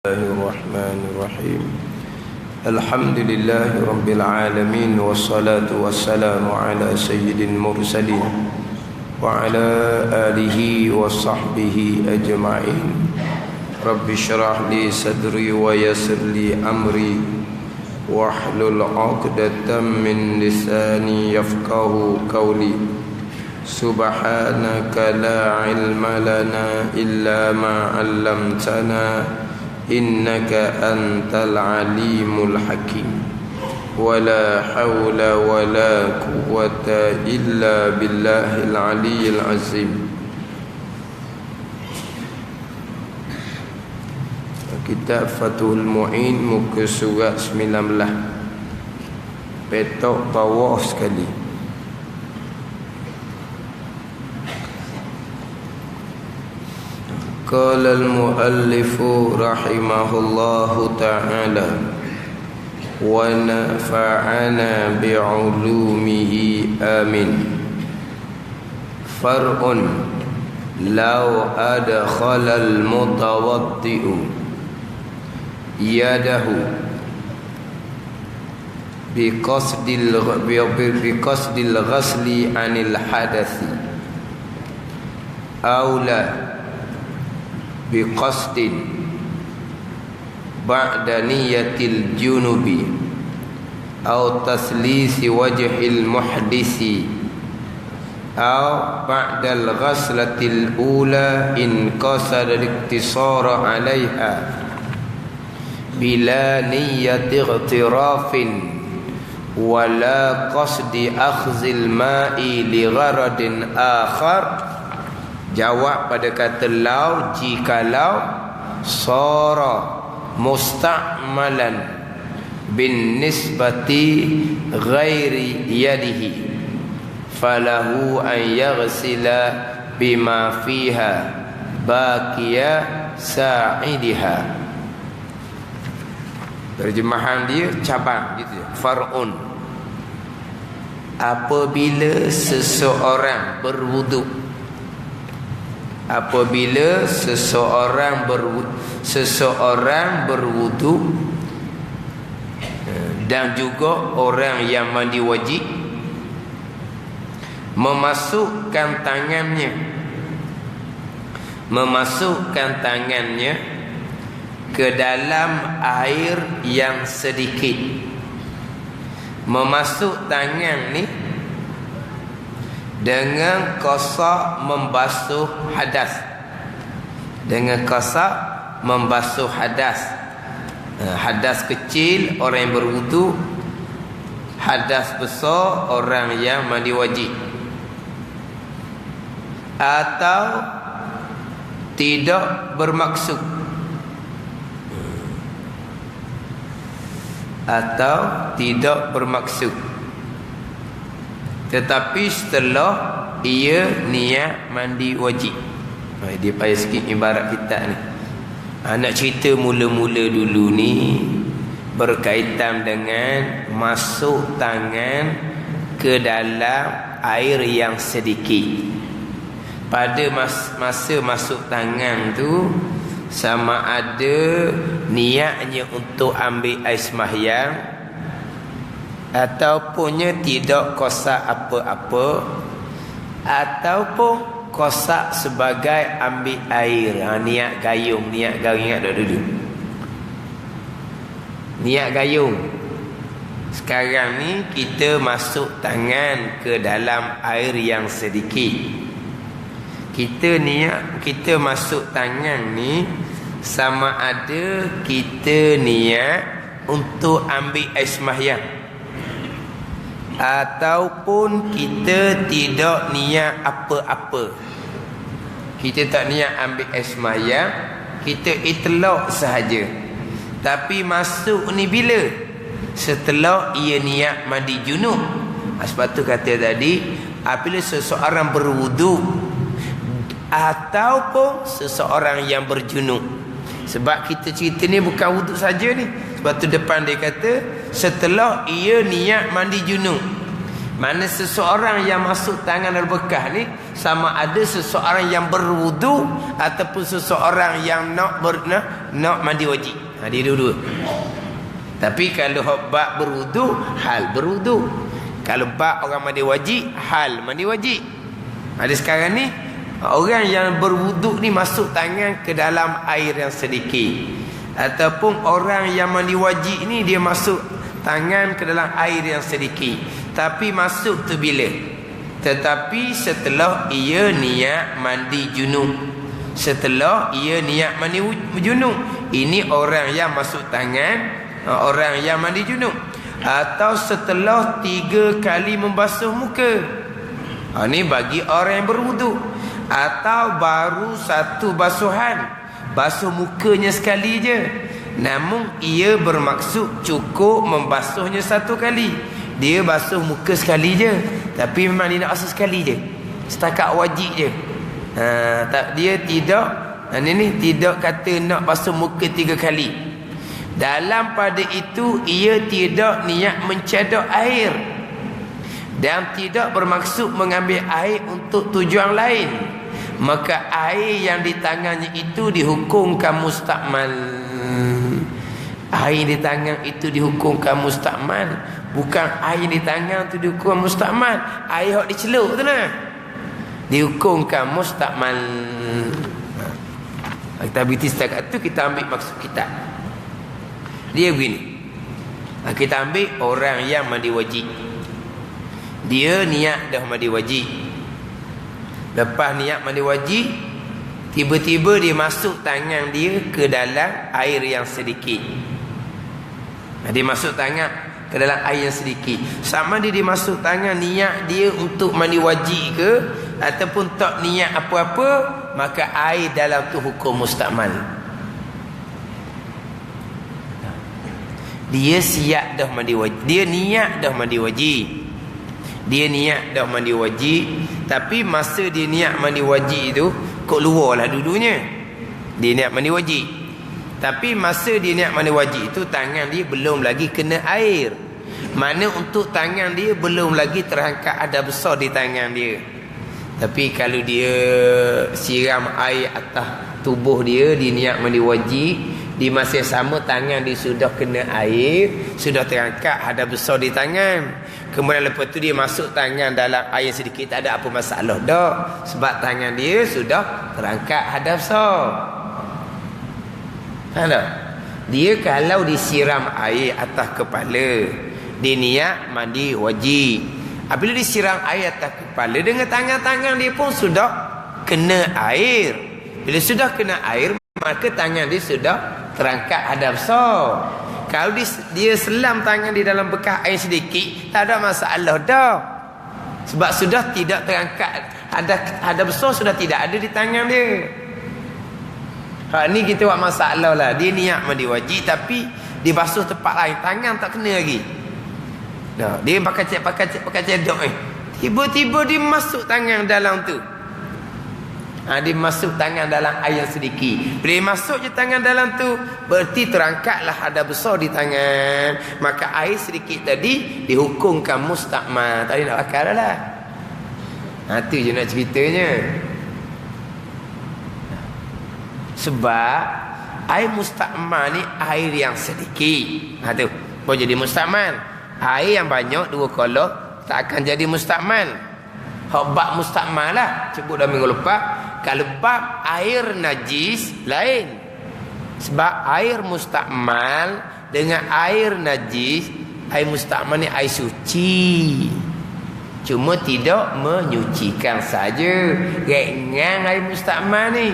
الرحمن الرحيم الحمد لله رب العالمين والصلاة والسلام على سيد المرسلين وعلى آله وصحبه أجمعين رب اشرح لي صدري ويسر لي أمري واحلل عقدة من لساني يفقه قولي سبحانك لا علم لنا إلا ما علمتنا إنك أنت العليم الحكيم ولا حول ولا قوة إلا بالله العلي العظيم. Kitab Fathul Mu'in muka surat 19. Petok bawah sekali. Qala al-muallifu rahimahullahu ta'ala wa nafa'ana bi'ulumihi amin. Far'un law adkhala al-mutawaddi'u yadahu biqasdil ghasli anil hadathi aula biqasdin ba'da niyatil junubi aw taslisi wajhil muhdisi aw ba'dal ghaslatil ula in qasada al-iktisara 'alaiha bila niyyati ightirafin wala qasdi akhzil ma'i li gharadin akhar. Jawab pada kata law, jikalau sara musta'malan bin nisbati ghairi yadihi falahu an yaghsila bima fiha baqiya sa'idiha. Terjemahan dia cabang gitu. Far'un, apabila seseorang berwuduk, apabila seseorang berwuduk dan juga orang yang mandi wajib memasukkan tangannya ke dalam air yang sedikit. Memasuk tangan ni dengan qasak membasuh hadas. Dengan qasak membasuh hadas. Hadas kecil orang yang berwudu, hadas besar orang yang mandi wajib. Atau tidak bermaksud, tetapi setelah ia niat mandi wajib. Dia payah sikit ibarat kita ni. Nak cerita mula-mula dulu ni berkaitan dengan masuk tangan ke dalam air yang sedikit. Pada masa masuk tangan tu, sama ada niatnya untuk ambil air sembahyang ataupun tidak qasak apa-apa, ataupun qasak sebagai ambil air. Niat gayung ingat dah dulu. Niat gayung. Sekarang ni kita masuk tangan ke dalam air yang sedikit. Kita masuk tangan ni sama ada kita niat untuk ambil air sembahyang ataupun kita tidak niat apa-apa. Kita tak niat ambil air sembahyang, kita itlaq sahaja. Tapi masuk ni bila? Setelah ia niat mandi junub. Sebab tu kata tadi, apabila seseorang berwudu ataupun seseorang yang berjunub. Sebab kita cerita ni bukan wuduk saja ni. Sebab tu depan dia kata setelah ia niat mandi junub. Mana seseorang yang masuk tangan dalam bekah ni sama ada seseorang yang berwudu ataupun seseorang yang nak mandi wajib. Dia dua-dua. Tapi kalau bab berwudu, hal berwudu. Kalau bab orang mandi wajib, hal mandi wajib. Ada sekarang ni orang yang berwudu ni masuk tangan ke dalam air yang sedikit, ataupun orang yang mandi wajib ni dia masuk tangan ke dalam air yang sedikit. Tapi masuk tu bila? Tetapi setelah ia niat mandi junub. Setelah ia niat mandi junub. Ini orang yang masuk tangan orang yang mandi junub. Atau setelah 3 kali membasuh muka. Ini bagi orang yang berwudu. Atau baru 1 basuhan, basuh mukanya sekali je, namun ia bermaksud cukup membasuhnya 1 kali. Dia basuh muka sekali je, tapi memang dia nak basuh sekali je, setakat wajib je. Dia tidak tidak kata nak basuh muka 3 kali. Dalam pada itu ia tidak niat mencadok air dan tidak bermaksud mengambil air untuk tujuan lain. Maka air yang di tangannya itu dihukumkan mustakmal. Air di tangan itu dihukumkan mustakmal. Bukan air di tangan itu dihukum mustakmal. Air yang diceluk tu lah, dihukumkan mustakmal. Kita berhenti setakat tu, kita ambil maksud kita. Dia begini. Kita ambil orang yang mandi wajib. Dia niat dah mandi wajib. Lepas niat mandi wajib, tiba-tiba dia masuk tangan dia ke dalam air yang sedikit. Dia masuk tangan ke dalam air yang sedikit. Sama dia masuk tangan niat dia untuk mandi wajib ke ataupun tak niat apa-apa, maka air dalam tu hukum mustakmal. Dia siap dah mandi wajib. Dia niat dah mandi wajib. Dia niat dah mandi wajib, tapi masa dia niat mandi wajib tu kok luar lah duduknya. Dia niat mandi wajib, tapi masa dia niat mandi wajib tu tangan dia belum lagi kena air. Mana untuk tangan dia belum lagi terangkat ada besar di tangan dia. Tapi kalau dia siram air atas tubuh dia, dia niat mandi wajib, di masa yang sama tangan dia sudah kena air, sudah terangkat ada besar di tangan. Kemudian lepas tu dia masuk tangan dalam air sedikit, tak ada apa masalah dah, sebab tangan dia sudah terangkat hadap besar. Faham tak? Dia kalau disiram air atas kepala, dia niat mandi wajib. Apabila disiram air atas kepala, dengan tangan-tangan dia pun sudah kena air. Bila sudah kena air, maka tangan dia sudah terangkat hadap besar. Kalau dia selam tangan di dalam bekas air sedikit, tak ada masalah dah, sebab sudah tidak terangkat hadap besar, sudah tidak ada di tangan dia. Ni kita buat masalah lah. Dia niat mandi wajib tapi dibasuh tempat lain, tangan tak kena lagi. Dia pakai cedok tiba-tiba dia masuk tangan dalam tu. Dia masuk tangan dalam air yang sedikit. Bila dia masuk je tangan dalam tu, berarti terangkatlah ada besar di tangan. Maka air sedikit tadi dihukumkan mustakmal. Tadi nak akal lah. Tu je nak ceritanya. Sebab air mustakmal ni air yang sedikit. Tu boleh jadi mustakmal. Air yang banyak 2 kolok tak akan jadi mustakmal. Bab mustakmal lah sebut dah minggu lepas. Kalau bab air najis lain. Sebab air mustakmal dengan air najis, air mustakmal ni air suci, cuma tidak menyucikan saja. Ringan air mustakmal ni.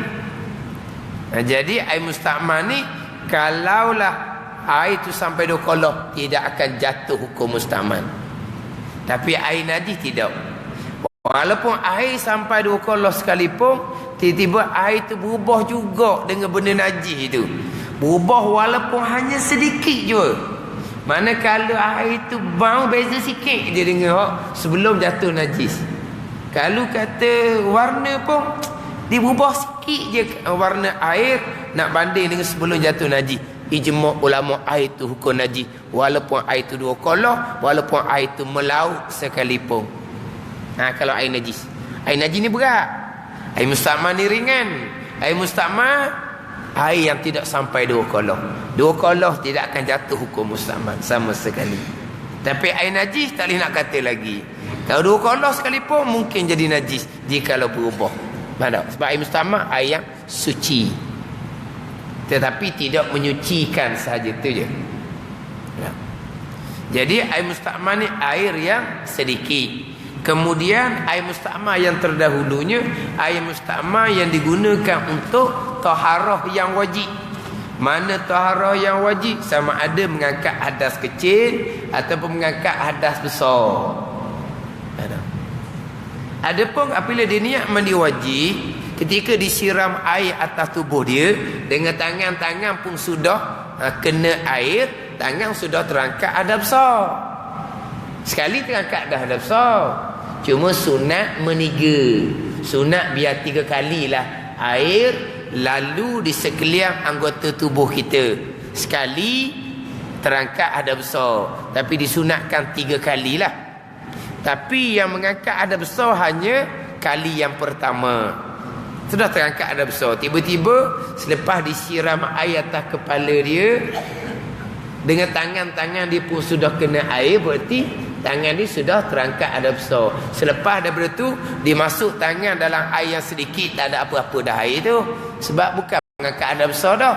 Jadi air mustakmal ni kalaulah air tu sampai 2 kolok, tidak akan jatuh hukum mustakmal. Tapi air najis tidak. Walaupun air sampai 2 kolok sekalipun, tiba-tiba air itu berubah juga dengan benda najis itu. Berubah walaupun hanya sedikit je. Mana kalau air itu bau beza sikit je dengan sebelum jatuh najis. Kalau kata warna pun dia berubah sikit je warna air nak banding dengan sebelum jatuh najis. ijma' ulama air tu hukum najis walaupun air tu 2 kolah, walaupun air tu melaut sekalipun. Kalau air najis. Air najis ni berat. Air mustakmal ni ringan. Air mustakmal air yang tidak sampai 2 kolah. 2 kolah tidak akan jatuh hukum mustakmal sama sekali. Tapi air najis tak boleh nak kata lagi. Kalau 2 kolah sekalipun mungkin jadi najis jikalau berubah. Mana? Sebab air mustakmal air yang suci. Tetapi tidak menyucikan sahaja tu je. Jadi air mustakmal ni air yang sedikit. Kemudian air mustakmal yang terdahulunya air mustakmal yang digunakan untuk taharah yang wajib. Mana taharah yang wajib? Sama ada mengangkat hadas kecil ataupun mengangkat hadas besar. Adapun apabila dia niat mandi wajib, ketika disiram air atas tubuh dia, dengan tangan-tangan pun sudah kena air, tangan sudah terangkat hadas besar. Sekali terangkat dah hadas besar. Cuma sunat meniga. Sunat biar 3 kalilah air lalu di sekalian anggota tubuh kita. Sekali terangkat hadas besar. Tapi disunatkan 3 kalilah. Tapi yang mengangkat hadas besar hanya kali yang pertama. Sudah terangkat hadas besar. Tiba-tiba selepas disiram air atas kepala dia, dengan tangan-tangan dia pun sudah kena air, berarti tangan dia sudah terangkat hadas besar. Selepas daripada tu dia masuk tangan dalam air yang sedikit, tak ada apa-apa dah air tu. Sebab bukan mengangkat hadas besar dah.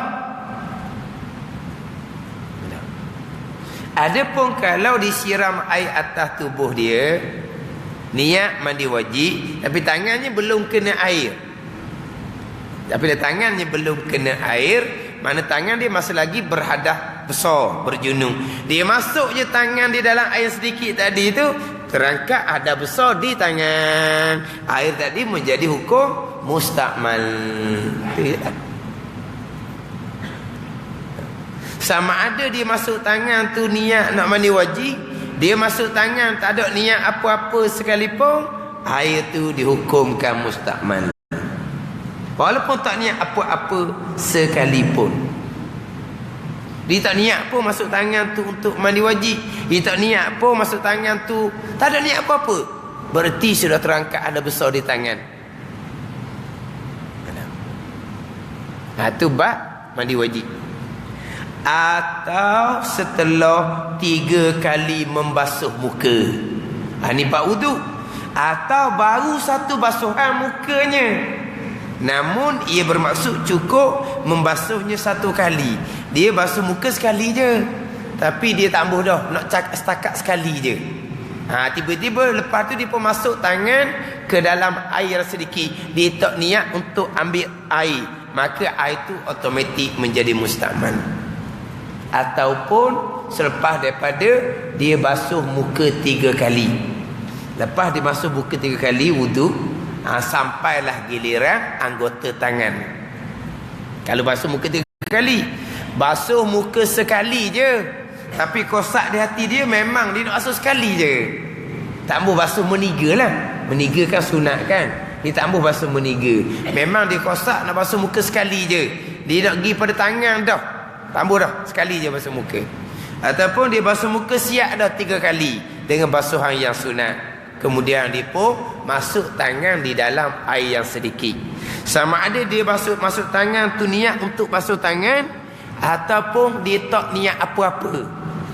Adapun kalau disiram air atas tubuh dia, niat mandi wajib, tapi tangannya belum kena air. Tapi tangannya belum kena air, mana tangan dia masih lagi berhadas besar, berjunung. Dia masuk je tangan di dalam air sedikit tadi tu, terangkat hadas besar di tangan. Air tadi menjadi hukum mustakmal. Sama ada dia masuk tangan tu niat nak mandi wajib, dia masuk tangan tak ada niat apa-apa sekalipun, air tu dihukumkan mustakmal. Walaupun tak niat apa-apa sekalipun. Dia tak niat pun masuk tangan tu untuk mandi wajib. Dia tak niat pun masuk tangan tu, tak ada niat apa-apa. Berarti sudah terangkat hadas besar di tangan. Tu bab mandi wajib. Atau setelah 3 kali membasuh muka. Ni bab wudu. Atau baru satu basuhan mukanya, namun ia bermaksud cukup membasuhnya 1 kali. Dia basuh muka sekali je, tapi dia tambah dah, nak setakat sekali je. Tiba-tiba lepas tu dia pun masuk tangan ke dalam air sedikit. Dia tak niat untuk ambil air, maka air tu automatik menjadi mustakmal. Ataupun selepas daripada dia basuh muka 3 kali. Lepas dia basuh muka 3 kali wudu, sampailah giliran anggota tangan. Kalau basuh muka 3 kali, basuh muka sekali je, tapi kosak di hati dia memang dia nak basuh sekali je. Tak mahu basuh meniga lah. Meniga kan sunat kan. Dia tak mahu basuh meniga. Memang dia kosak nak basuh muka sekali je. Dia nak pergi pada tangan dah, tambah dah sekali je basuh muka. Ataupun dia basuh muka siap dah 3 kali dengan basuhan yang sunat. Kemudian dia pun masuk tangan di dalam air yang sedikit. Sama ada dia masuk tangan tu niat untuk basuh tangan, ataupun dia tak niat apa-apa,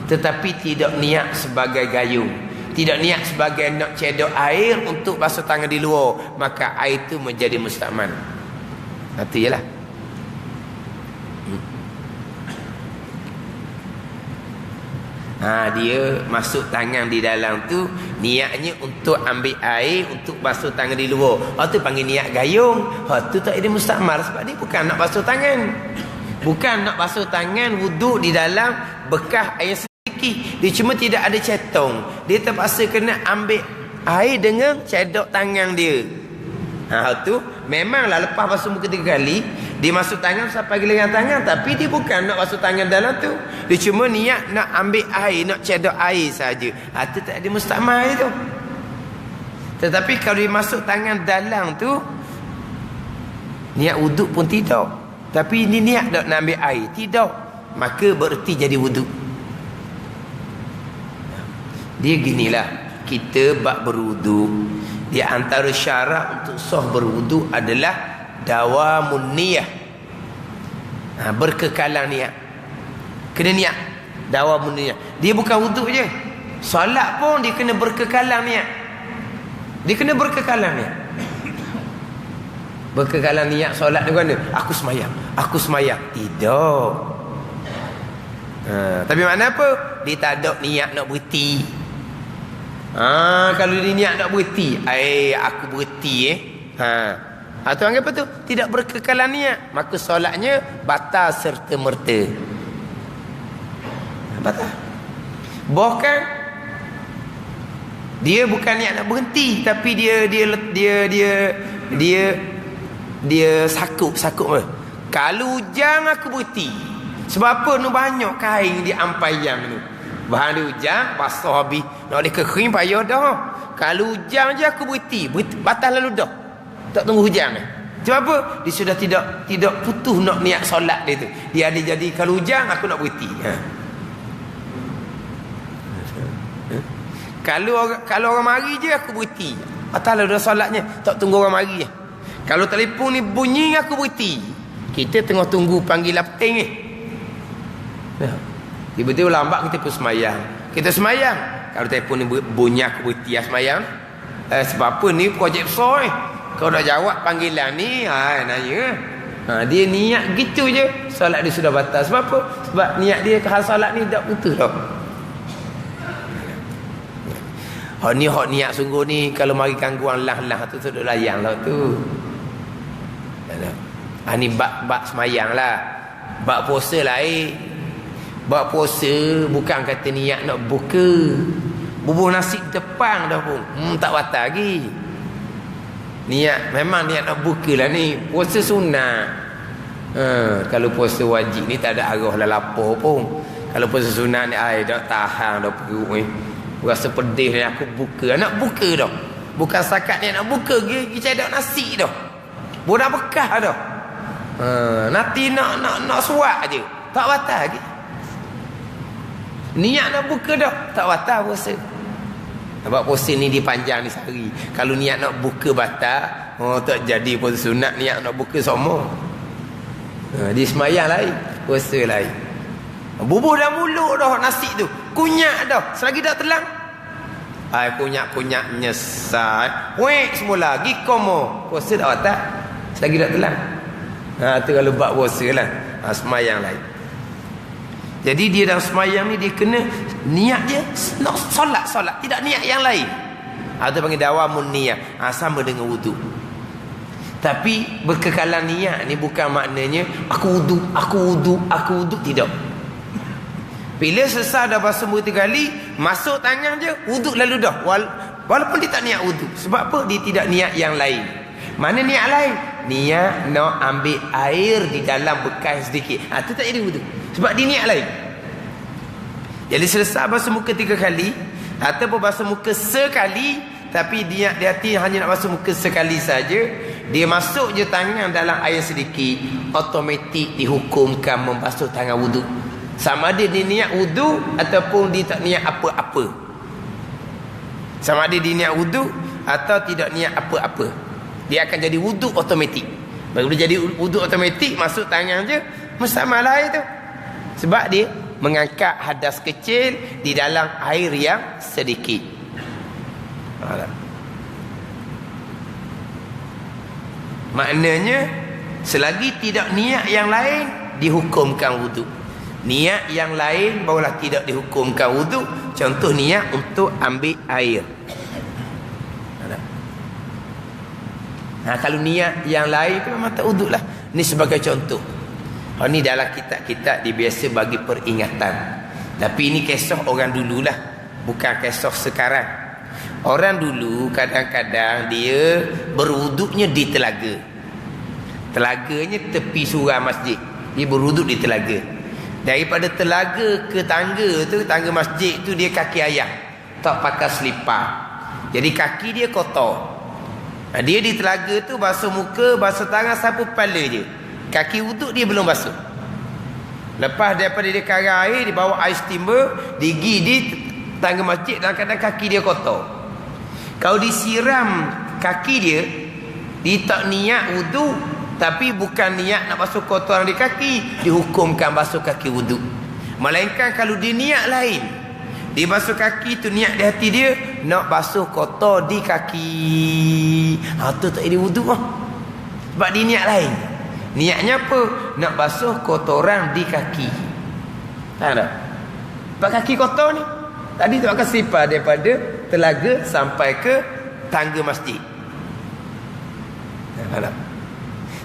tetapi tidak niat sebagai gayung, tidak niat sebagai nak cedok air untuk basuh tangan di luar, maka air itu menjadi mustakmal. Itu ialah. Dia masuk tangan di dalam tu niatnya untuk ambil air untuk basuh tangan di luar. Tu panggil niat gayung. Tu tak ada mustakmal, sebab dia bukan nak basuh tangan. Bukan nak basuh tangan wuduk di dalam bekas air sedikit. Dia cuma tidak ada cetong. Dia terpaksa kena ambil air dengan cedok tangan dia. Tu memanglah lepas basuh muka 3 kali, dia masuk tangan sampai giliran tangan, tapi dia bukan nak basuh tangan dalam tu. Dia cuma niat nak ambil air, nak cedok air saja. Tu tak ada mustakmal tu. Tetapi kalau dia masuk tangan dalam tu, niat wuduk pun tidak, tapi ini niat nak ambil air, tidak. maka bererti jadi wuduk. Dia ginilah, kita bab berwuduk, di antara syarat untuk sah berwuduk adalah dawamun niyah. Berkekalan niat. Kena niat dawamun niyah. Dia bukan wuduk je, solat pun dia kena berkekalan niat. Dia kena berkekalan niat. Berkekalan niat solat ni mana? Aku semayang. Tidak. Tapi makna apa? Dia tak ada niat nak berhenti. Kalau dia niat nak berhenti, aku berhenti atau anggap apa tu? Tidak berkekalan niat, maka solatnya batal serta merta. Batal. Bahkan dia bukan niat nak berhenti, tapi dia sakut apa? Kalau hujan aku berhenti. Sebab apa? Nu banyak kain di ampayang tu. Bahan dia hujan, basah habis. Nak boleh kering payah dah. Kalau hujan je aku berhenti. Batal lalu dah. Tak tunggu hujan. Sebab apa? Dia sudah tidak putus nak niat solat dia tu. Dia ada jadi kalau hujan aku nak berhenti. Kalau orang mari je aku berhenti. Batal lalu dah solatnya. Tak tunggu orang mari je. Kalau telefon ni bunyi aku berhenti. Kita tengah tunggu panggilan peting ni. Tiba-tiba lambat kita pun semayang. Kita semayang. Kalau telefon ni bunyi aku berhenti semayang. Sebab apa ni projek besar ni. Kau nak jawab panggilan ni, nanya. Dia niat gitu je, solat dia sudah batal. Sebab apa? Sebab niat dia hal solat ni tak betul tau. Hak niat sungguh ni, kalau mari gangguan lah tu duk layang lah tu. Ni bab semayang lah. Bab puasa lain. Bab puasa bukan kata niat nak buka. Bubuh nasi depan dah pun tak batal lagi. Memang niat nak buka lah ni. Puasa sunnah. Kalau puasa wajib ni tak ada arah lah lapar pun. Kalau puasa sunnah ni dah tahan dah perut ni. Rasa pedih ni aku buka. Nak buka dah. Bukan sakat ni nak buka. Kita ada nasi dah. Budak bekah dah. Nanti nak suak je. Tak batal lagi. Niat nak buka dah. Tak batal puasa. Sebab puasa ni dipanjang ni sehari. Kalau niat nak buka batal, tak jadi puasa sunat. Niat nak buka sama. Dia semayang lain, puasa lain. Bubuh dah mulut dah nasi tu. Kunyak dah. Selagi dah telang, kunyak nyesal. Wek semula lagi komo. Puasa dah batal. Selagi dah telang. Tu kalau bab puasa lah. Semayang lain. Jadi dia dalam semayang ni dia kena niat dia nak solat, tidak niat yang lain. Ada panggil dawamun niyah. Sama dengan wuduk. Tapi berkekalan niat ni bukan maknanya aku wuduk, tidak. Bila selesai dah basuh muka 3 kali, masuk tangan je, wuduk lalu dah. Walaupun dia tak niat wuduk. Sebab apa? Dia tidak niat yang lain. Mana niat lain? Niat nak ambil air di dalam bekas sedikit. Itu tak jadi wuduk. Sebab dia niat lain. Jadi selesai basuh muka 3 kali ataupun basuh muka sekali, tapi dia hati hanya nak basuh muka sekali saja, dia masuk je tangan dalam air sedikit, automatik dihukumkan membasuh tangan wuduk. Sama ada dia niat wuduk ataupun dia tak niat apa-apa. Sama ada dia niat wuduk atau tidak niat apa-apa, dia akan jadi wuduk automatik. Bila jadi wuduk automatik, masuk tangan je bersama air tu. Sebab dia mengangkat hadas kecil di dalam air yang sedikit. Maknanya selagi tidak niat yang lain dihukumkan wuduk. Niat yang lain barulah tidak dihukumkan wuduk. Contoh niat untuk ambil air. Kalau niat yang lain tu memang tak wuduk lah. Ini sebagai contoh. Ini dalam kitab-kitab dia biasa bagi peringatan. Tapi ini kisah orang dululah, bukan kisah sekarang. Orang dulu kadang-kadang dia berwuduknya di telaga. Telaganya tepi surau masjid. Dia berwuduk di telaga. Daripada telaga ke tangga tu, tangga masjid tu dia kaki ayam. Tak pakai selipar. Jadi kaki dia kotor. Dia di telaga tu basuh muka, basuh tangan, sapu kepala je. Kaki wuduk dia belum basuh. Lepas daripada dia karang air, dia bawa air steamer, digi di tangga masjid, kadang-kadang kaki dia kotor. Kalau disiram kaki dia tak niat wudu, tapi bukan niat nak basuh kotoran di kaki, dihukumkan basuh kaki wudu. Melainkan kalau dia niat lain, dia basuh kaki tu niat di hati dia nak basuh kotor di kaki, tu tak ada wudu lah. Sebab dia niat lain. Niatnya apa? Nak basuh kotoran di kaki. Tahu tak? Sebab kaki kotor ni, tadi tu akan sipar daripada telaga sampai ke tangga masjid. Tahu tak?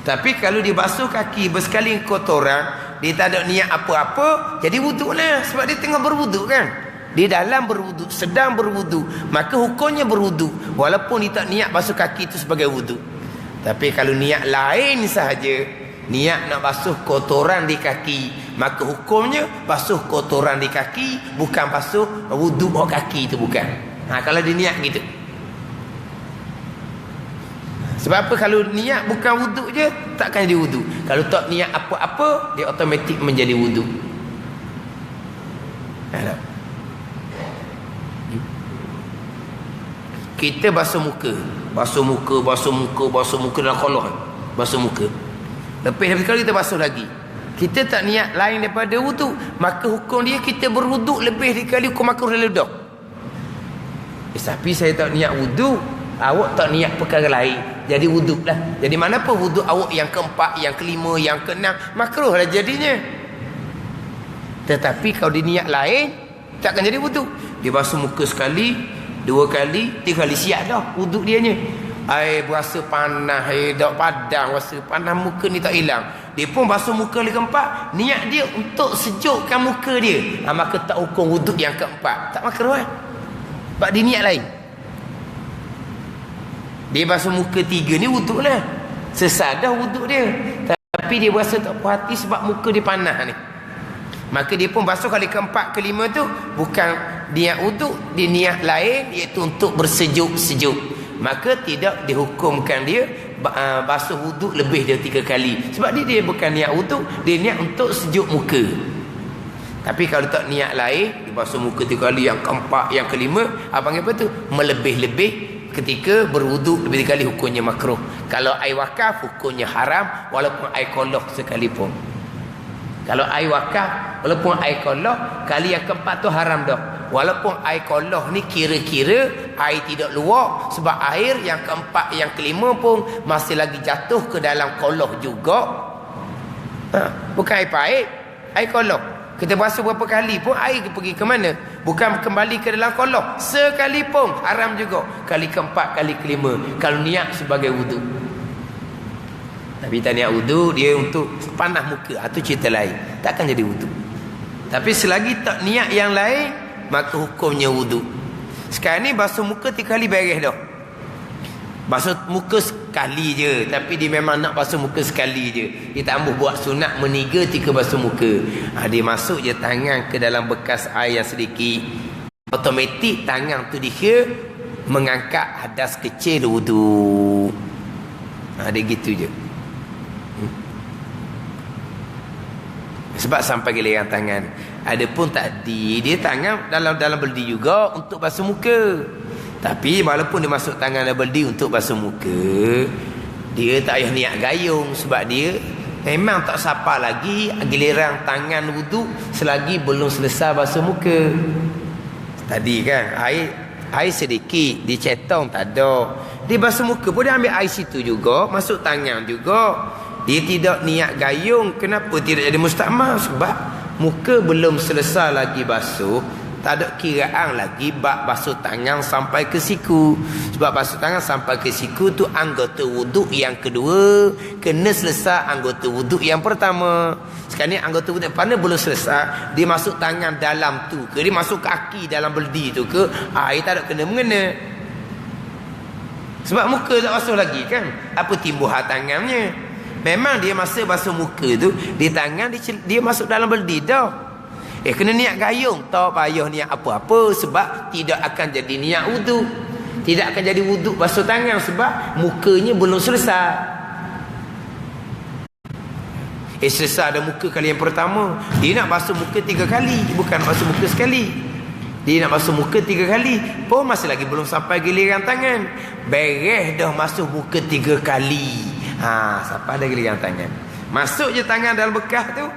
Tapi kalau dia basuh kaki bersekali kotoran, dia tak ada niat apa-apa, jadi wuduk lah. Sebab dia tengah berwuduk kan. Dia dalam berwuduk, sedang berwuduk, maka hukumnya berwuduk, walaupun dia tak niat basuh kaki itu sebagai wuduk. Tapi kalau niat lain sahaja, niat nak basuh kotoran di kaki, maka hukumnya basuh kotoran di kaki, bukan basuh wuduk kaki itu, bukan. Kalau dia niat gitu. Sebab apa? Kalau niat bukan wuduk je, takkan jadi wuduk. Kalau tak niat apa-apa, dia automatik menjadi wuduk. Kita basuh muka dalam kolah, basuh muka. Lepas sekali kita basuh lagi, kita tak niat lain daripada wuduk, maka hukum dia kita berwuduk lebih sekali hukum makruh dan dah. Tapi saya tak niat wuduk, awak tak niat perkara lain, jadi wuduk lah. Jadi mana pun wuduk awak yang keempat, yang kelima, yang keenam, makruh lah jadinya. Tetapi kalau dia niat lain, takkan jadi wuduk. Dia basuh muka sekali, 2 kali, 3 kali, siap dah wuduk dia nya. Air berasa panas, air dah padang, rasa panas, muka ni tak hilang. Dia pun basuh muka kali keempat, niat dia untuk sejukkan muka dia, maka tak hukum wuduk yang keempat, tak makruh kan. Sebab dia niat lain. Dia basuh muka 3 ni wuduk lah, sesat dah wuduk dia. Tapi dia berasa tak puas hati sebab muka dia panas ni, maka dia pun basuh kali keempat, kelima tu bukan niat wuduk, dia niat lain, iaitu untuk bersejuk-sejuk. Maka tidak dihukumkan dia basuh wuduk lebih dari 3 kali. Sebab dia bukan niat wuduk, dia niat untuk sejuk muka. Tapi kalau tak niat lain, dia basuh muka 3 kali, yang keempat, yang kelima, panggil apa tu? Melebih-lebih. Ketika berwuduk lebih kali, hukumnya makruh. Kalau air wakaf, hukumnya haram, walaupun air koloh sekalipun. Kalau air wakaf, walaupun air koloh, kali yang keempat tu haram dah. Walaupun air koloh ni kira-kira air tidak luak, sebab air yang keempat, yang kelima pun masih lagi jatuh ke dalam koloh juga. Bukan air pahit, air koloh. Kita basuh berapa kali pun air pergi ke mana? Bukan kembali ke dalam koloh. Sekalipun haram juga. Kali keempat, kali kelima, kalau niat sebagai wuduk. Tapi tak niat wuduk, dia untuk panas muka, itu cerita lain, takkan jadi wuduk. Tapi selagi tak niat yang lain, maka hukumnya wuduk. Sekarang ni basuh muka 3 kali beres dah. Basuh muka sekali je, tapi dia memang nak basuh muka sekali je. Dia tak ambuh buat sunat meniga 3 basuh muka. Dia masuk je tangan ke dalam bekas air yang sedikit, automatik tangan tu dia mengangkat hadas kecil wuduk. Dia gitu je. Sebab sampai giliran tangan. Adapun tadi dia tangan dalam beldi juga untuk basuh muka. Tapi walaupun dia masuk tangan dalam beldi untuk basuh muka, dia tak payah niat gayung, sebab dia memang tak sapa lagi giliran tangan wuduk selagi belum selesai basuh muka. Tadi kan air sedikit, dia cetong tak ada. Dia basuh muka pun dia ambil air situ juga, masuk tangan juga. Dia tidak niat gayung. Kenapa tidak jadi mustakmal? Sebab muka belum selesai lagi basuh, tak ada kiraan lagi bab basuh tangan sampai ke siku. Sebab basuh tangan sampai ke siku tu anggota wuduk yang kedua, kena selesai anggota wuduk yang pertama. Sekarang ni anggota wuduk mana belum selesai, dia masuk tangan dalam tu ke, dia masuk kaki dalam beldi tu ke, air tak ada kena-mengena. Sebab muka tak basuh lagi kan, apa timbuhan tangannya. Memang dia masa basuh muka tu, di tangan dia masuk dalam beldi dah. Kena niat gayung, tak payah niat apa-apa, sebab tidak akan jadi niat wuduk. Tidak akan jadi wuduk basuh tangan sebab mukanya belum selesai. Selesai dah muka kali yang pertama, dia nak basuh muka 3 kali, bukan basuh muka sekali. Dia nak basuh muka 3 kali, pun masih lagi belum sampai giliran tangan. Beres dah basuh muka 3 kali. Sampai dah giliran tangan. Masuk je tangan dalam bekas tu.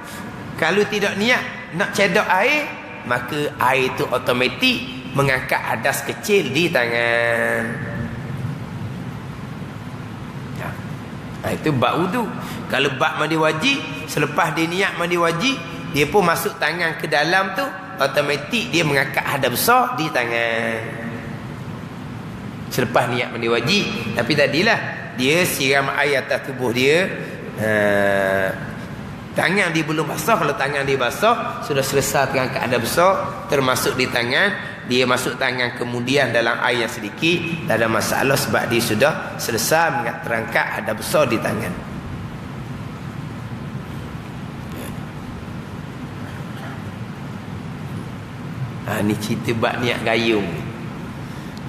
Kalau tidak niat nak cedok air, maka air tu automatik mengangkat hadas kecil di tangan. Itu bab wudu. Kalau bab mandi wajib, selepas dia niat mandi wajib, dia pun masuk tangan ke dalam tu, automatik dia mengangkat hadas besar di tangan. Selepas niat mandi wajib. Tapi tadilah dia siram air atas tubuh dia, tangan dia belum basah. Kalau tangan dia basah, sudah selesai terangkat hadas besar, termasuk di tangan. Dia masuk tangan kemudian dalam air yang sedikit, tak ada masalah sebab dia sudah selesai terangkat hadas besar di tangan. Ni cerita bab niat gayung.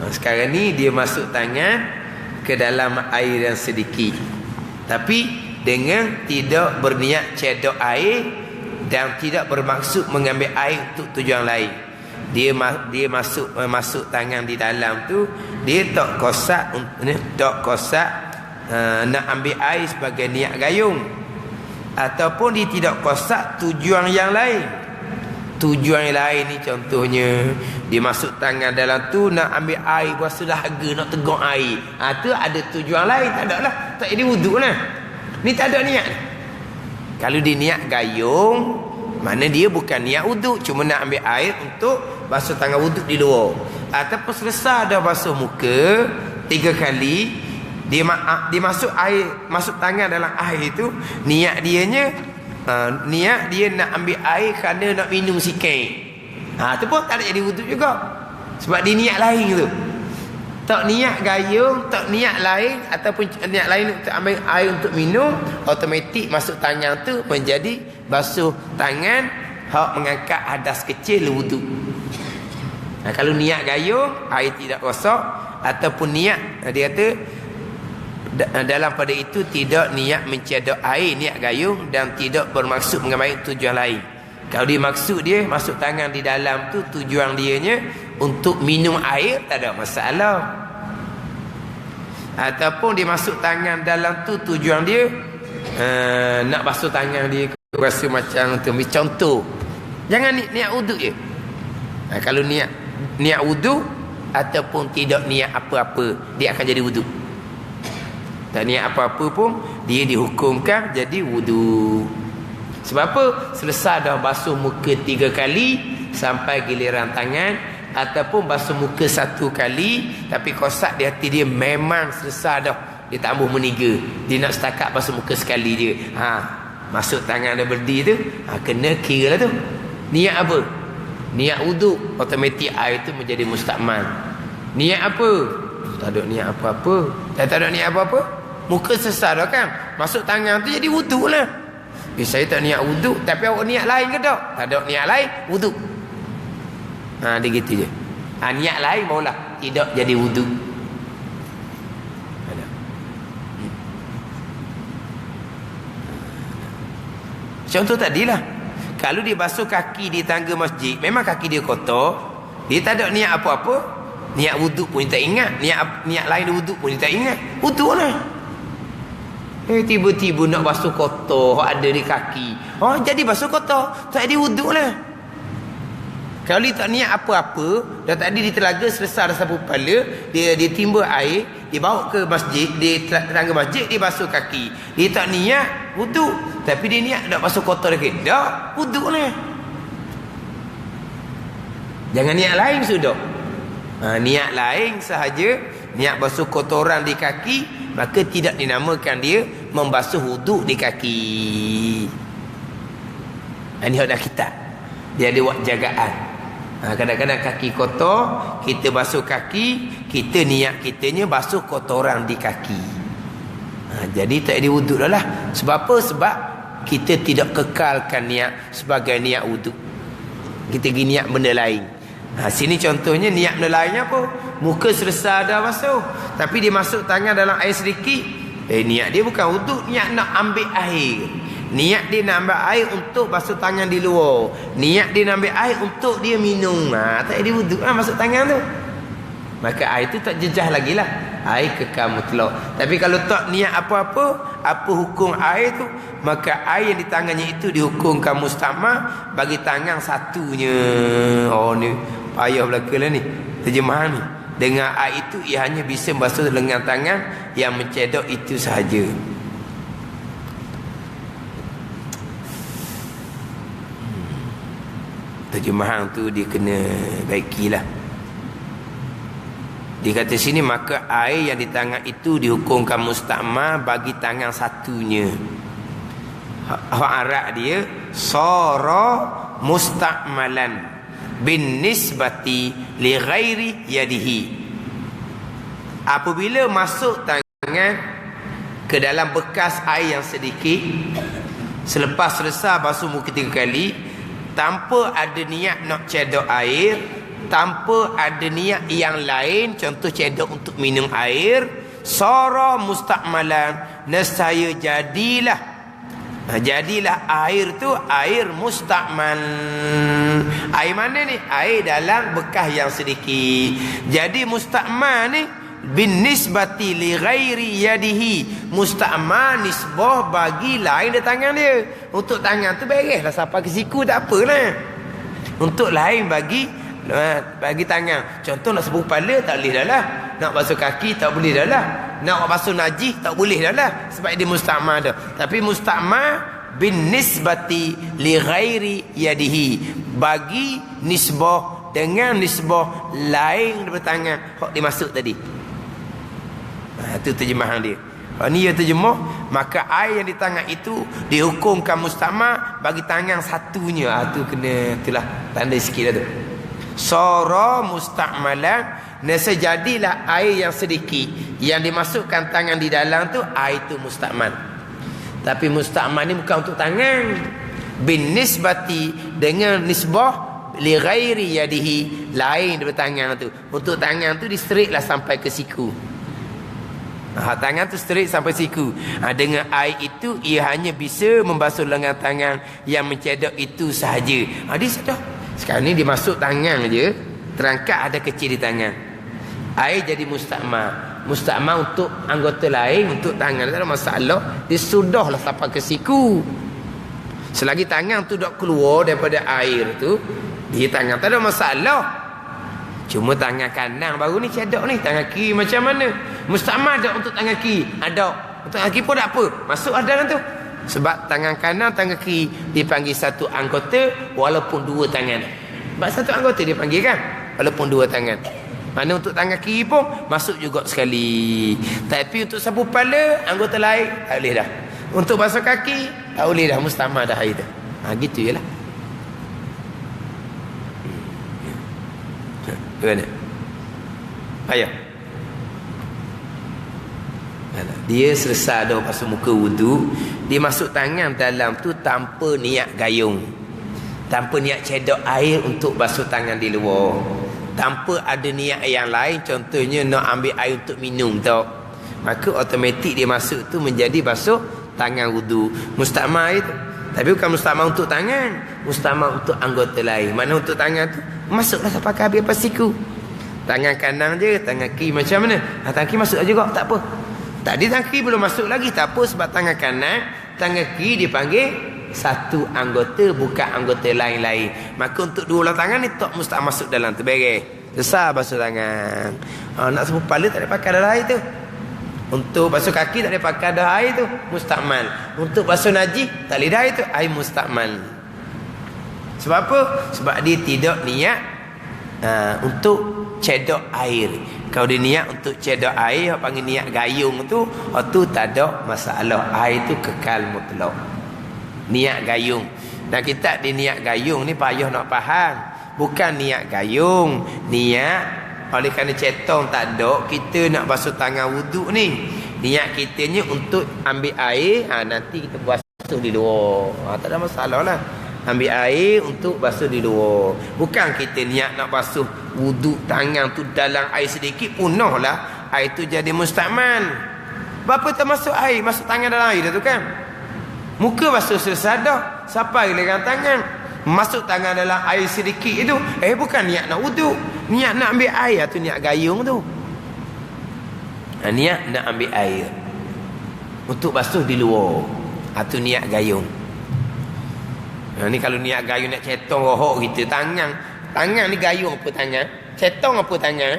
Sekarang ni dia masuk tangan ke dalam air yang sedikit, tapi dengan tidak berniat cedok air dan tidak bermaksud mengambil air untuk tujuan lain. Dia masuk tangan di dalam tu, dia tak kosak nak ambil air sebagai niat gayung, ataupun dia tidak kosak tujuan yang lain. Tujuan yang lain ni contohnya dia masuk tangan dalam tu nak ambil air puasa dahaga, nak tegak air. Tu ada tujuan lain, tak ada lah, tak jadi wuduk lah. Ni tak ada niat. Kalau dia niat gayung, mana dia bukan niat wuduk, cuma nak ambil air untuk basuh tangan wuduk di luar. Ataupun selesai dah basuh muka 3 kali, dia masuk air, masuk tangan dalam air itu, niat dia nak ambil air kerana nak minum sikit. Tu pun tak ada jadi wuduk juga, sebab dia niat lain tu. Tak niat gayung, tak niat lain, ataupun niat lain untuk ambil air untuk minum, automatik masuk tangan tu menjadi basuh tangan, hak mengangkat hadas kecil wuduk. Kalau niat gayung, air tidak rosak, ataupun niat, dia kata dalam pada itu tidak niat mencedok air, niat gayung, dan tidak bermaksud mengambil tujuan lain. Kalau dia maksud dia masuk tangan di dalam tu, tujuan dianya untuk minum air, tak ada masalah. Ataupun dia masuk tangan dalam tu, tujuan dia nak basuh tangan dia, rasa macam tu. Contoh, jangan niat wuduk je. Kalau niat wuduk ataupun tidak niat apa-apa, dia akan jadi wuduk. Tak niat apa-apa pun dia dihukumkan jadi wuduk. Sebab apa? Selesai dah basuh muka 3 kali sampai giliran tangan, ataupun basuh muka 1 kali tapi kosak di hati dia memang selesai dah, dia tak ambuh meniga, dia nak setakat basuh muka sekali je. Masuk tangan dia berdiri tu, kena kira lah tu. Niat apa? Niat wuduk, automatik air tu menjadi mustakmal. Niat apa? Tak ada niat apa-apa. Tak ada niat apa-apa, muka selesai dah kan, masuk tangan tu jadi wuduk lah. Saya tak niat wuduk, tapi awak niat lain ke tak? Tak ada niat lain, wuduk. Dia gitu je. Niat lain barulah tidak jadi wuduk. Contoh tadilah, kalau dia basuh kaki di tangga masjid, memang kaki dia kotor, dia tak ada niat apa-apa, niat wuduk pun dia tak ingat, niat lain wuduk pun dia tak ingat, wuduk lah. Tiba-tiba nak basuh kotor ada di kaki, jadi basuh kotor, tak ada wuduk lah. Kalau dia tak niat apa-apa, dah tadi di telaga selesai dah sapu kepala, dia timba air, dia bawa ke masjid, di tangga masjid dia basuh kaki, dia tak niat wuduk, tapi dia niat nak basuh kotor lagi, dah wuduk lah. Jangan niat lain sudah. Niat lain sahaja, niat basuh kotoran di kaki, maka tidak dinamakan dia membasuh wuduk di kaki. Ini ada kitab, dia ada buat jagaan. Kadang-kadang kaki kotor, kita basuh kaki, kita niat kitanya basuh kotoran di kaki. Jadi tak ada wuduk dah lah. Sebab apa? Sebab kita tidak kekalkan niat sebagai niat wuduk, kita pergi niat benda lain. Sini contohnya niat benda lainnya apa? Muka selesai dah basuh, tapi dia masuk tangan dalam air sedikit, niat dia bukan wuduk, niat nak ambil air. Niat dia nak ambil air untuk basuh tangan di luar. Niat dia nak ambil air untuk dia minum. Tak ada wuduk masuk tangan tu. Maka air tu tak jejah lagi lah. Air kekal mutlak. Tapi kalau tak niat apa-apa, apa hukum air tu, maka air yang di tangannya itu dihukumkan mustamah bagi tangan satunya. Oh ni payah belaka lah ni terjemahan ni. Dengan air itu ia hanya bisa basuh lengan tangan yang mencedok itu sahaja. Terjemahan tu dia kena baikilah. Dia kata sini maka air yang di tangan itu dihukumkan mustamah bagi tangan satunya. Hak Arab dia sara mustakmalan bin nisbati li ghairi yadihi. Apabila masuk tangan ke dalam bekas air yang sedikit, selepas selesai basuh muka 3 kali, tanpa ada niat nak cedok air, tanpa ada niat yang lain, contoh cedok untuk minum air, sara mustakmalan, nescaya jadilah air tu air mustakmal. Air mana ni? Air dalam bekas yang sedikit. Jadi mustakmal ni bin nisbati li ghairi yadihi, mustakmal nisbah bagi lain di tangan dia. Untuk tangan tu bereslah sampai ke siku tak apalah. Untuk lain bagi tangan. Contoh nak sapu kepala tak boleh dah lah. Nak basuh kaki tak boleh dah lah. Nak basuh najis tak boleh dah lah. Sebab dia mustakmal dah. Tapi mustakmal bin nisbati li ghairi yadihi, bagi nisbah dengan nisbah lain daripada tangan hak dimasuk tadi. Itu terjemahan dia. Ni yang terjemah, maka air yang di tangan itu dihukumkan mustamah bagi tangan satunya. Itu kena itulah tanda sikit dah tu. Sara mustakmalan, nesejadilah air yang sedikit yang dimasukkan tangan di dalam tu, air itu mustakmal. Tapi mustakmal ni bukan untuk tangan. Bin nisbati, dengan nisbah li ghairi yadihi, lain daripada tangan tu. Untuk tangan tu distriklah sampai ke siku. Tangan tu straight sampai siku. Dengan air itu ia hanya bisa membasuh lengan tangan yang mencedok itu sahaja. Dia sudah. Sekarang ni dia masuk tangan je, terangkat ada kecil di tangan. Air jadi mustakmal. Mustakmal untuk anggota lain, untuk tangan tak ada masalah. Dia sudahlah sampai ke siku. Selagi tangan tu dak keluar daripada air tu, dia tangan tak ada masalah. Cuma tangan kanan baru ni cedok ni. Tangan kiri macam mana? Mustakmal tak untuk tangan kiri? Ada. Untuk tangan kiri pun tak apa. Masuk ada dalam tu. Sebab tangan kanan, tangan kiri dipanggil satu anggota walaupun dua tangan. Sebab satu anggota dia panggil kan, walaupun dua tangan. Mana untuk tangan kiri pun masuk juga sekali. Tapi untuk sapu kepala, anggota lain tak boleh dah. Untuk basuh kaki tak boleh dah, mustakmal dah air tu. Gitu je lah. Bagaimana? Ayah. Dia selesai dah basuh muka wudu, dia masuk tangan dalam tu tanpa niat gayung, tanpa niat cedok air untuk basuh tangan di luar, tanpa ada niat yang lain, contohnya nak ambil air untuk minum tau. Maka automatik dia masuk tu menjadi basuh tangan wudu. Mustakmal itu. Tapi bukan mustakmal untuk tangan, mustakmal untuk anggota lain. Mana untuk tangan tu masuklah sampai ke habis apa siku. Tangan kanan je, tangan kiri macam mana? Tangan kiri masuk juga tak apa. Tadi tangan kiri belum masuk lagi, tak apa, sebab tangan kanan, tangan kiri dipanggil satu anggota, bukan anggota lain-lain. Maka untuk dua belah tangan ni tak mesti masuk dalam tu, beres. Besar basuh tangan. Nak sapu kepala tak ada pakai dah air tu. Untuk basuh kaki tak ada pakai dah air tu, mustakmal. Untuk basuh najis tak boleh dah air tu, air mustakmal. Sebab apa? Sebab dia tidak niat untuk cedok air. Kalau dia niat untuk cedok air, orang panggil niat gayung tu, tak ada masalah. Air tu kekal mutlak. Niat gayung. Dan kita di niat gayung ni payah nak faham. Bukan niat gayung, niat oleh kerana cetong tak ada, kita nak basuh tangan wuduk ni. Niat kitanya untuk ambil air, nanti kita basuh di luar. Tak ada masalah lah. Ambil air untuk basuh di luar. Bukan kita niat nak basuh wuduk tangan tu dalam air sedikit, punah lah. Air tu jadi mustakmal. Berapa tak masuk air? Masuk tangan dalam air dah tu kan? Muka basuh selesai dah, sampai giliran tangan. Masuk tangan dalam air sedikit itu, bukan niat nak wuduk, niat nak ambil air tu, niat gayung tu. Niat nak ambil air untuk basuh di luar. Itu niat gayung. Ni kalau niat gayung nak cetong rohok kita, tangan ni gayung apa tangan? Cetong apa tangan?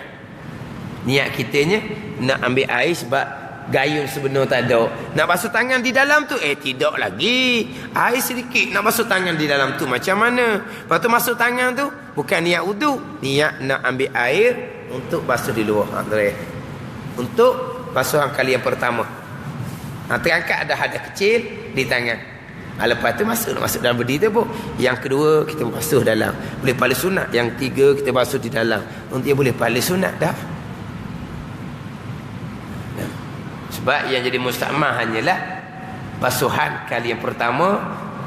Niat kitanya nak ambil air sebab gayung sebenar tak ada. Nak basuh tangan di dalam tu, tidak lagi. Air sedikit, nak basuh tangan di dalam tu macam mana? Lepas tu masuk tangan tu, bukan niat wuduk, niat nak ambil air untuk basuh di luar. Untuk basuhan kali yang pertama. Terangkat ada hadas kecil di tangan. Lepas tu masuk dalam berdiri tu pun. Yang kedua, kita basuh dalam. Boleh pahala sunat. Yang tiga, kita basuh di dalam. Untuk dia boleh pahala sunat dah. Sebab yang jadi mustakmal hanyalah basuhan kali yang pertama,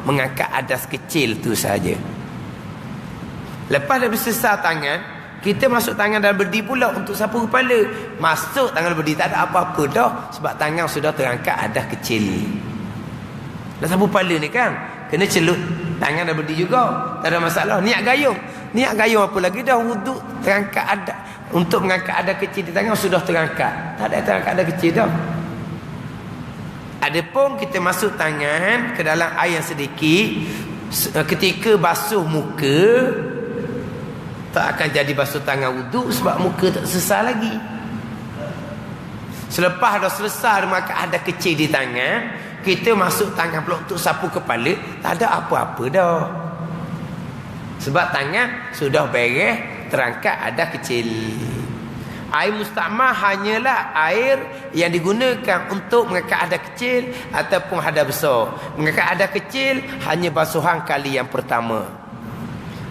mengangkat hadas kecil tu saja. Lepas dah bersesar tangan, kita masuk tangan dalam berdi pula untuk sapu kepala. Masuk tangan berdi tak ada apa-apa dah, sebab tangan sudah terangkat hadas kecil. Dah sapu kepala ni kan, kena celut tangan dalam berdi juga, tak ada masalah. Niat gayung apa lagi dah, wuduk terangkat hadas. Untuk mengangkat hadas kecil di tangan sudah terangkat, tak ada terangkat hadas kecil dah. Adapun kita masuk tangan ke dalam air yang sedikit, ketika basuh muka tak akan jadi basuh tangan wuduk, sebab muka tak selesai lagi. Selepas dah selesai maka ada kecil di tangan, kita masuk tangan pula untuk sapu kepala, tak ada apa-apa dah. Sebab tangan sudah beres, terangkat ada kecil. Air mustakmal hanyalah air yang digunakan untuk mengangkat hadas kecil ataupun hadas besar. Mengangkat hadas kecil hanya basuhan kali yang pertama.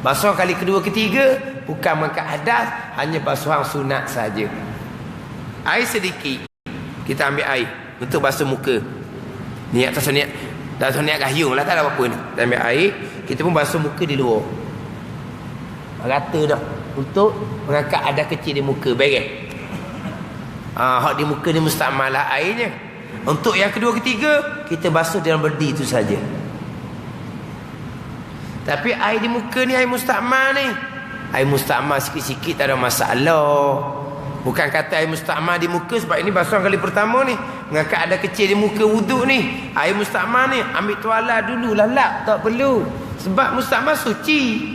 Basuhan kali kedua, ketiga bukan mengangkat hadas, hanya basuhan sunat saja. Air sedikit, kita ambil air untuk basuh muka. Niat tak niat, dah niat gayung lah, tak ada apa-apa ni. Kita ambil air, kita pun basuh muka di luar. Rata dah. Untuk mengangkat hadas kecil di muka, beres. Hak di muka ni mustakmal lah airnya. Untuk yang kedua, ketiga, kita basuh dalam berdi itu saja. Tapi air di muka ni air mustakmal ni. Air mustakmal sikit-sikit tak ada masalah. Bukan kata air mustakmal di muka sebab ini basuhan kali pertama ni. Mengangkat hadas kecil di muka wuduk ni. Air mustakmal ni ambil tuala dulu, lalap, tak perlu. Sebab mustakmal suci.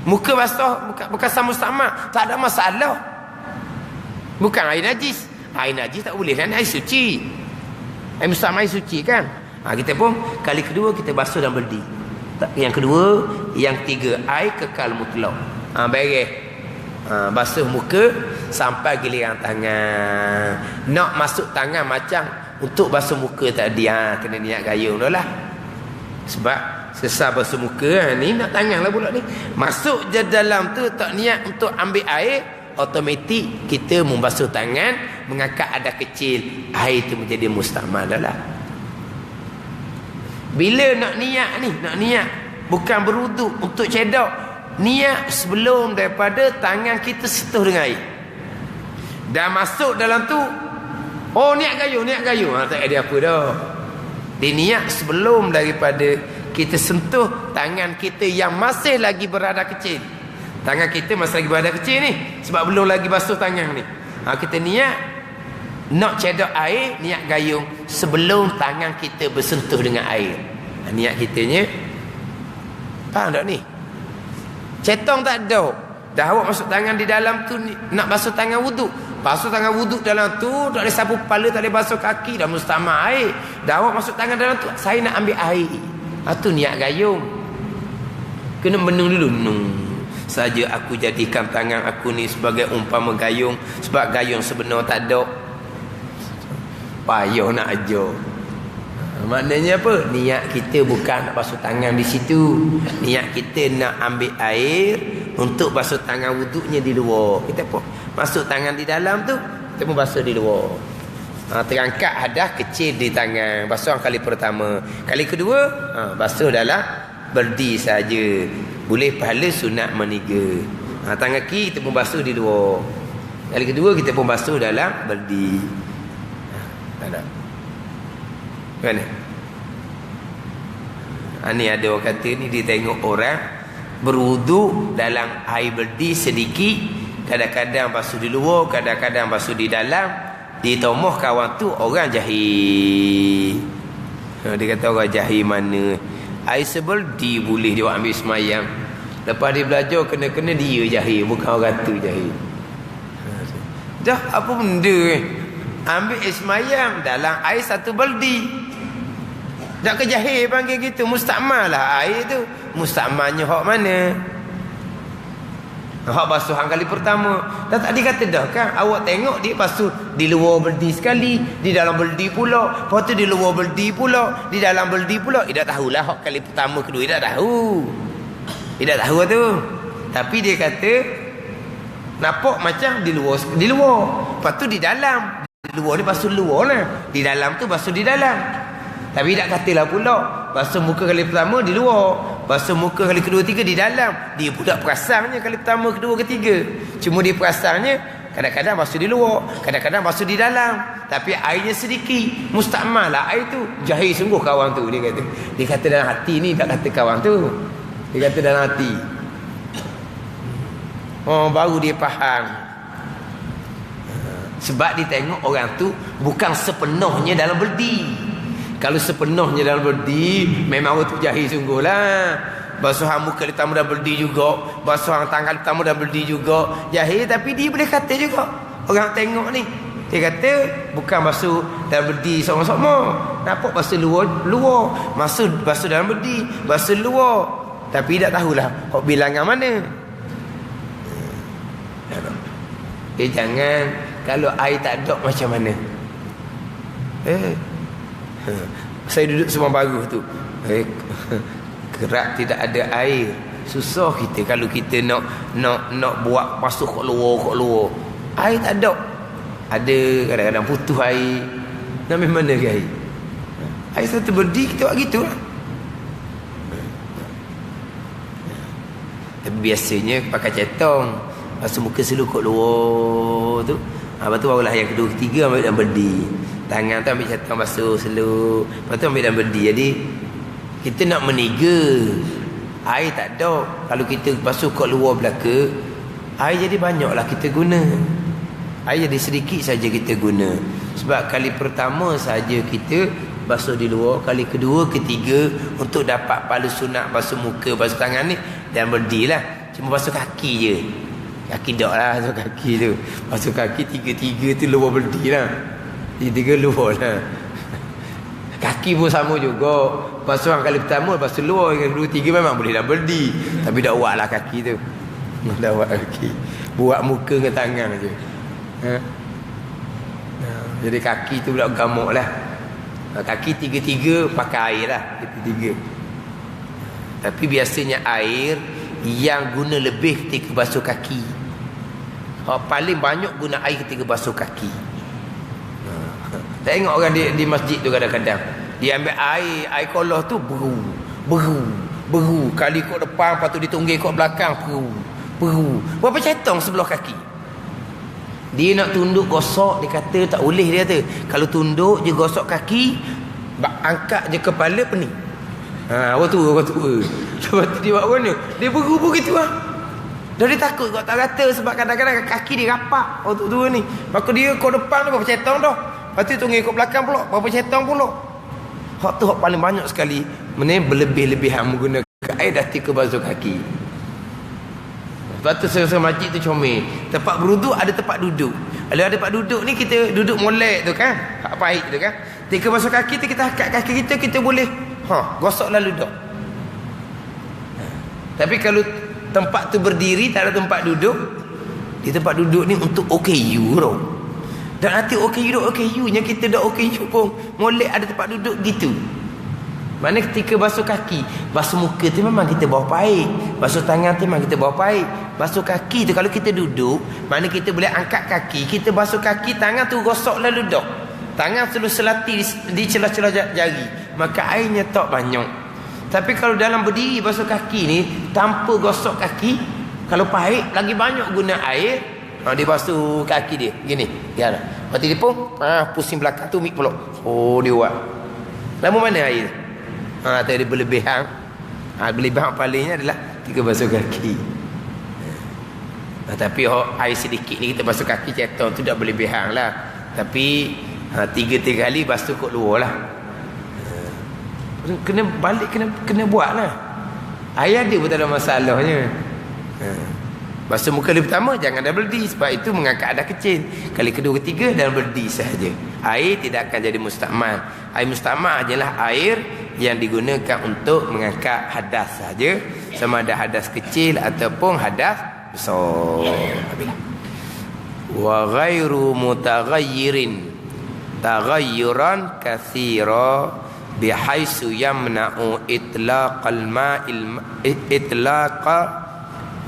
Muka basuh bekas mustakmal, tak ada masalah. Bukan air najis. Air najis tak boleh kan, air suci. Air mustakmal air suci kan. Kita pun kali kedua kita basuh dalam berdi. Yang kedua, yang tiga, air kekal mutlak. Beres. Basuh muka sampai giliran tangan. Nak masuk tangan macam untuk basuh muka tadi, kena niat gayung dah lah. Sebab sesar basuh muka, ni nak tangan lah pula ni. Masuk je dalam tu tak niat untuk ambil air, automatik kita membasuh tangan, mengangkat hadas kecil, air tu menjadi mustakmal dah lah. Bila nak niat bukan berwuduk untuk cedok, niat sebelum daripada tangan kita sentuh dengan air. Dah masuk dalam tu, niat gayung, tak ada apa dah. Dia niat sebelum daripada kita sentuh tangan kita yang masih lagi berada kecil. Tangan kita masih lagi berada kecil ni, sebab belum lagi basuh tangan ni. Kita niat nak cedok air, niat gayung sebelum tangan kita bersentuh dengan air. Niat kitanya, faham tak ni? Cetong tak ada. Dah awak masuk tangan di dalam tu, nak basuh tangan wuduk. Basuh tangan wuduk dalam tu, tak boleh sapu kepala, tak boleh basuh kaki, dah mustakmal air. Dah awak masuk tangan dalam tu, saya nak ambil air. Itu niat gayung. Kena menung dulu. Saja aku jadikan tangan aku ni sebagai umpama gayung, sebab gayung sebenar tak ada. Payah nak ajar. Maknanya apa? Niat kita bukan nak basuh tangan di situ. Niat kita nak ambil air untuk basuh tangan wuduknya di luar. Kita pun masuk tangan di dalam tu, kita pun basuh di luar. Terangkat hadas kecil di tangan, basuhan kali pertama. Kali kedua, basuh dalam berdi saja. Boleh pahala sunat meniga. Tangan kiri kita pun basuh di luar. Kali kedua kita pun basuh dalam berdi. Tak ada. Mana? Ni ada orang kata ni, dia tengok orang berwuduk dalam air berdi sedikit, kadang-kadang basuh di luar, kadang-kadang basuh di dalam. Dia tomoh kawan tu orang jahil. Dia kata orang jahil mana air sebeldi boleh dia ambil semayang. Lepas dia belajar kena-kena dia jahil, bukan orang tu jahil. Dah apa benda ambil air semayang dalam air satu beldi. Tak ke jahil panggil gitu. Mustakmal lah air tu. Mustakmalnya hak mana? Hak basuhan kali pertama. Dan tak dikata dah kan, awak tengok dia basuh di luar beldi sekali, di dalam beldi pula, lepas tu di luar beldi pula, di dalam beldi pula. Dia tak tahulah hak kali pertama kedua, dia tak tahu. Dia tak tahu tu. Tapi dia kata nampak macam di luar. Lepas tu di dalam. Di luar ni basuh luar lah. Di dalam tu basuh di dalam. Tapi tak katalah pula basuh muka kali pertama di luar, basuh muka kali kedua, tiga di dalam. Dia pula perasannya kali pertama, kedua, ketiga. Cuma dia perasannya kadang-kadang basuh di luar, kadang-kadang basuh di dalam. Tapi airnya sedikit. Mustakmal lah air tu. Jahil sungguh kawan tu, dia kata. Dia kata dalam hati ni, tak kata kawan tu. Dia kata dalam hati. Oh, baru dia faham. Sebab dia tengok orang tu bukan sepenuhnya dalam beldi. Kalau sepenuhnya dalam berdi, memang orang tu jahil sungguh lah. Basuhan muka pertama dalam berdi juga, basuhan tangan pertama dalam berdi juga. Jahil, tapi dia boleh kata juga. Orang tengok ni, dia kata bukan basuh dalam berdi sama-sama. Nampak basuh luar, basuh dalam berdi, basuh luar. Tapi tak tahulah hak bilangan mana. Jangan kalau air tak ada macam mana. Saya duduk Subang Baru tu, kerak tidak ada air, susah kita kalau kita nak buat masuk kat luar. Air tak ada. Ada kadang-kadang putus air. Nak ambil mana ke air? Air satu berdi kita buat gitu lah. Tapi biasanya pakai cetong, basuh muka selu kat luar tu. Lepas tu barulah yang kedua, ketiga ambil dalam berdi. Tangan tu ambil cetong basuh selu, lepas tu ambil dalam berdi. Jadi kita nak meniga, air tak ada. Kalau kita basuh kat luar belaka, air jadi banyaklah kita guna. Air jadi sedikit saja kita guna. Sebab kali pertama saja kita basuh di luar, kali kedua, ketiga untuk dapat pahala sunat basuh muka, basuh tangan ni dan berdi lah. Cuma basuh kaki je. Kaki tak lah basuh kaki tu. Basuh kaki tiga-tiga tu luar berdi lah. Tiga luar lah. Kaki pun sama juga. Basuhan kali pertama basuh luar, yang kedua, tiga memang boleh dalam berdi. Tapi dah buat lah kaki tu. Dah buat kaki. Buat muka dengan tangan je. Jadi kaki tu pula gamuk lah. Kaki tiga-tiga pakai air lah. Tiga-tiga. Tapi biasanya air yang guna lebih ketika basuh kaki. Paling banyak guna air ketika basuh kaki. Tengok orang di masjid tu kadang-kadang dia ambil air kolah tu beru. Kali kot depan, lepas tu ditunggil kot belakang, beru. Berapa cetong sebelah kaki. Dia nak tunduk gosok, dia kata tak boleh. Dia kata kalau tunduk je gosok kaki, angkat je kepala pening. Orang tua. Lepas tu dia buat mana? Dia beru begitu lah. Dah dia takut kot tak rata. Sebab kadang-kadang kaki dia rapak orang tua ni. Maka dia kot depan tu berapa cetong dah. Lepas tu tunggu ikut belakang pula, berapa cetong pula. Hak tu hak paling banyak sekali. Mana berlebih-lebihan menggunakan air dati ke basuh kaki. Lepas tu saya masjid tu comel. Tempat beruduk ada tempat duduk. Kalau ada tempat duduk ni kita duduk molek tu kan. Hak baik tu kan. Ketika basuh kaki tu kita angkat kaki kita boleh gosok lalu dah. Tapi kalau tempat tu berdiri tak ada tempat duduk, di tempat duduk ni untuk OKU tau. Dan nanti OKU nya kita dah OKU pun molek ada tempat duduk gitu. Mana ketika basuh kaki, basuh muka tu memang kita bawa paik, basuh tangan tu memang kita bawa paik. Basuh kaki tu kalau kita duduk, mana kita boleh angkat kaki, kita basuh kaki, tangan tu gosok lalu dah. Tangan selalu selati di celah-celah jari, maka airnya tak banyak. Tapi kalau dalam berdiri basuh kaki ni tanpa gosok kaki, kalau paik lagi banyak guna air. Dia basuh kaki dia gini, ya. Lepas tu dia pun pusing belakang tu mik pulak. Oh dia buat. Lama mana air? Tadi berlebihan. Berlebihan palingnya adalah 3 basuh kaki. Tapi air sedikit ni kita basuh kaki ceton tu tak berlebihan lah. Tapi 3 kali basuh kot luar lah. Kena balik, kena buat lah. Air ada pun tak ada masalahnya. Basuh muka kali pertama jangan double D, sebab itu mengangkat hadas kecil. Kali kedua ketiga double D sahaja. Air tidak akan jadi mustakmal. Air mustakmal adalah air yang digunakan untuk mengangkat hadas sahaja, sama ada hadas kecil ataupun hadas besar. Wa ghairu mutaghayyirin taghayyuran katsira bihaisu yamna'u itlaqal ma'il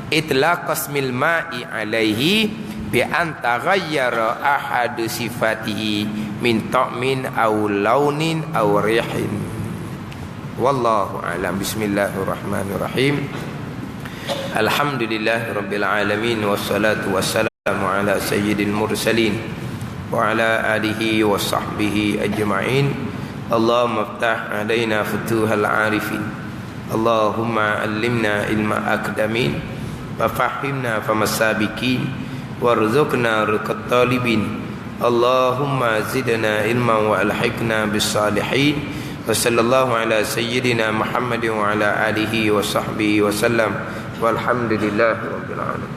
itlaqasmil ma'i alaihi bi an taghayyara ahadu sifatihi min ta'min aw launin aw rihin. Wallahu a'lam. Bismillahirrahmanirrahim. Alhamdulillahirabbil alamin wassalatu wassalamu ala sayyidil mursalin wa ala alihi wa sahbihi ajma'in. Allahumma iftah alaina futuhal arifin. Allahumma allimna ilma akdamin wa fahimna famasabikin warzuqna riqat talibin. Allahumma zidna ilman wa alhiqna bis salihin. Wa sallallahu ala sayyidina Muhammadin wa ala alihi wa sahbihi wa sallam. Walhamdulillahi rabbil alamin.